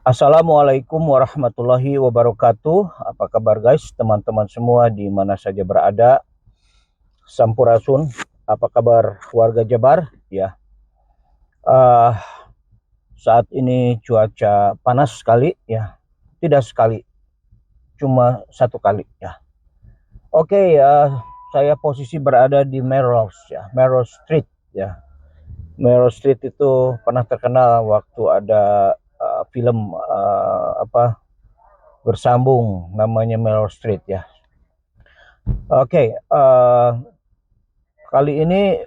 Assalamualaikum warahmatullahi wabarakatuh. Apa kabar guys, teman-teman semua di mana saja berada? Sampurasun. Apa kabar warga Jabar? Ya, uh, saat ini cuaca panas sekali ya. Tidak sekali, cuma satu kali ya. Oke ya, saya posisi berada di Melrose ya, Melrose Street ya. Melrose Street itu pernah terkenal waktu ada film bersambung namanya Melrose Street ya. Oke, kali ini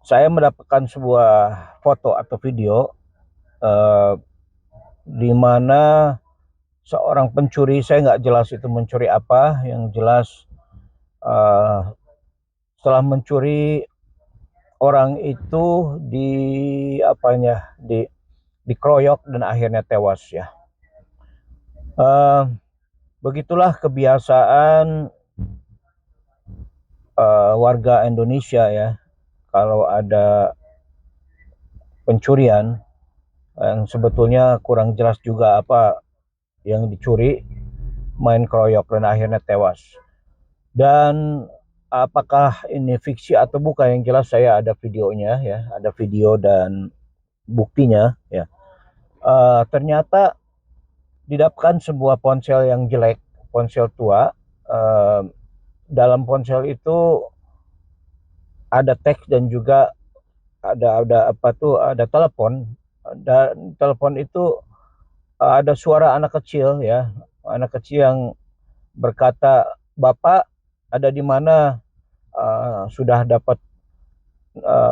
saya mendapatkan sebuah foto atau video uh, di mana seorang pencuri, saya nggak jelas itu mencuri apa, yang jelas uh, setelah mencuri orang itu dikeroyok dan akhirnya tewas ya. Begitulah kebiasaan warga Indonesia ya, kalau ada pencurian yang sebetulnya kurang jelas juga apa yang dicuri, main keroyok dan akhirnya tewas. Dan apakah ini fiksi atau bukan, yang jelas saya ada videonya ya, ada video dan buktinya ya. Ternyata didapatkan sebuah ponsel yang jelek, ponsel tua. Dalam ponsel itu ada teks dan juga ada telepon. Dan telepon itu ada suara anak kecil ya, anak kecil yang berkata, "Bapak ada di mana? Sudah dapat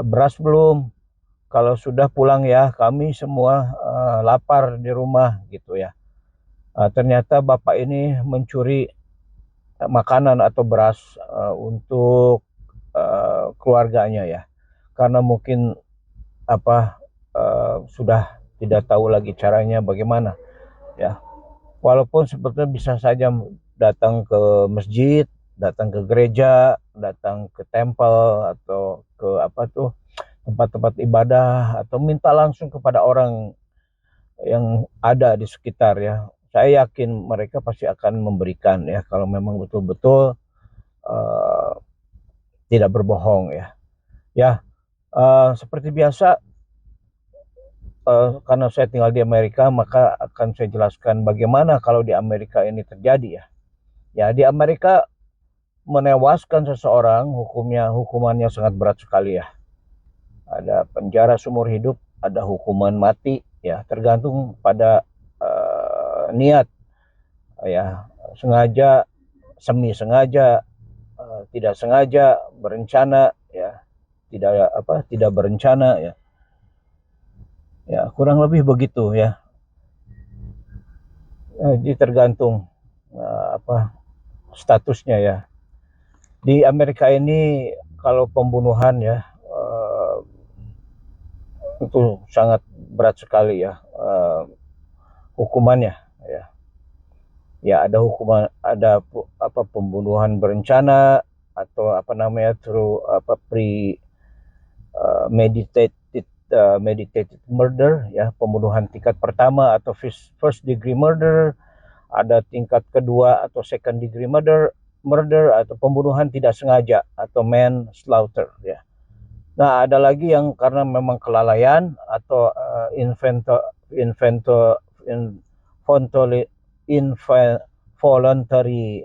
beras belum? Kalau sudah pulang ya, kami semua lapar di rumah," gitu ya. Ternyata bapak ini mencuri makanan atau beras untuk keluarganya ya, karena mungkin sudah tidak tahu lagi caranya bagaimana ya. Walaupun sebetulnya bisa saja datang ke masjid, datang ke gereja, datang ke tempel atau ke tempat-tempat ibadah, atau minta langsung kepada orang yang ada di sekitar ya. Saya yakin mereka pasti akan memberikan ya, kalau memang betul-betul uh, tidak berbohong ya. Ya, seperti biasa, karena saya tinggal di Amerika, maka akan saya jelaskan bagaimana kalau di Amerika ini terjadi ya. Ya, di Amerika menewaskan seseorang hukumannya sangat berat sekali ya. Ada penjara seumur hidup, ada hukuman mati ya, tergantung pada niat ya, sengaja, semi sengaja, tidak sengaja, berencana ya, tidak berencana ya. Ya, kurang lebih begitu ya. Jadi tergantung statusnya ya. Di Amerika ini kalau pembunuhan ya, itu sangat berat sekali ya, hukumannya ya. Ya, ada hukuman, ada pembunuhan berencana, atau through meditated murder ya, pembunuhan tingkat pertama atau first degree murder. Ada tingkat kedua atau second degree murder, atau pembunuhan tidak sengaja atau manslaughter ya. Nah, ada lagi yang karena memang kelalaian atau involuntary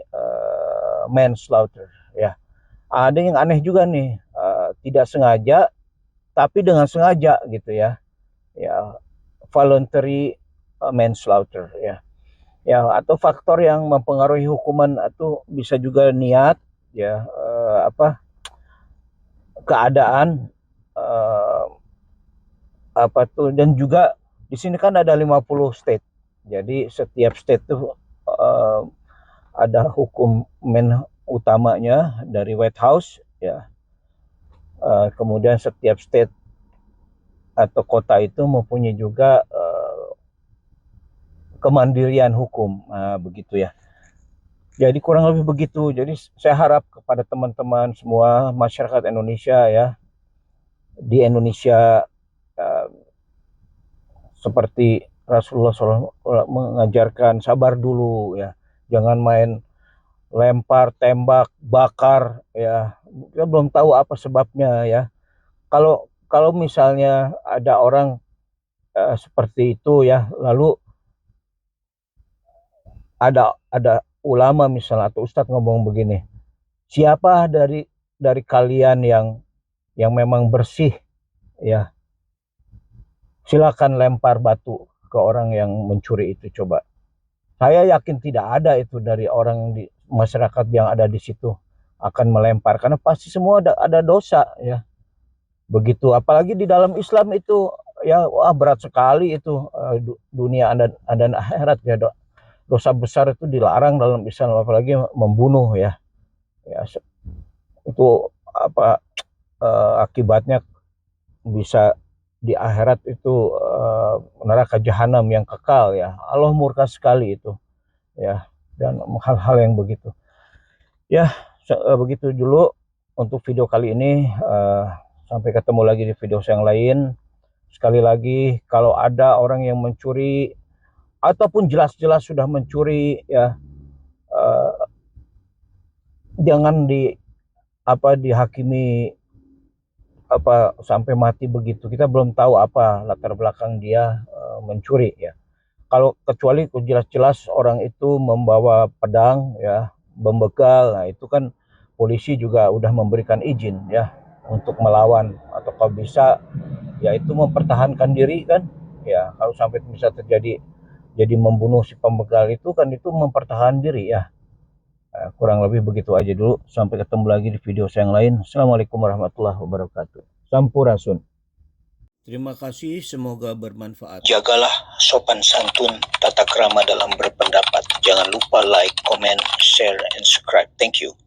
manslaughter ya. Ada yang aneh juga nih, tidak sengaja tapi dengan sengaja gitu ya. Ya, voluntary manslaughter ya. Ya, atau faktor yang mempengaruhi hukuman itu bisa juga niat ya, keadaan, dan juga di sini kan ada 50 state. Jadi setiap state itu ada hukum utamanya dari White House ya. Kemudian setiap state atau kota itu mempunyai juga kemandirian hukum, begitu ya. Jadi kurang lebih begitu. Jadi saya harap kepada teman-teman semua masyarakat Indonesia ya, di Indonesia seperti Rasulullah SAW mengajarkan sabar dulu ya, jangan main lempar, tembak, bakar ya. Kita belum tahu apa sebabnya ya. Kalau misalnya ada orang seperti itu ya, lalu ada ulama misalnya atau ustadz ngomong begini, siapa dari kalian yang memang bersih ya, silakan lempar batu ke orang yang mencuri itu. Coba, saya yakin tidak ada itu dari orang di masyarakat yang ada di situ akan melempar, karena pasti semua ada dosa ya. Begitu, apalagi di dalam Islam itu ya, wah berat sekali itu, dunia dan akhirat ya. Dosa besar itu dilarang dalam Islam, apalagi membunuh ya. Ya itu apa, akibatnya bisa di akhirat itu neraka jahanam yang kekal ya. Allah murka sekali itu ya, dan hal-hal yang begitu ya. Begitu dulu untuk video kali ini. Sampai ketemu lagi di video yang lain. Sekali lagi, kalau ada orang yang mencuri ataupun jelas-jelas sudah mencuri ya, jangan dihakimi sampai mati begitu. Kita belum tahu apa latar belakang dia mencuri ya. Kalau kecuali jelas-jelas orang itu membawa pedang ya, membegal, nah itu kan polisi juga udah memberikan izin ya untuk melawan, atau kalau bisa ya itu mempertahankan diri kan ya. Kalau sampai bisa terjadi jadi membunuh si pembegal itu kan, itu mempertahankan diri ya. Kurang lebih begitu aja dulu. Sampai ketemu lagi di video yang lain. Assalamualaikum warahmatullahi wabarakatuh. Sampurasun. Terima kasih, semoga bermanfaat. Jagalah sopan santun, tata krama dalam berpendapat. Jangan lupa like, comment, share, and subscribe. Thank you.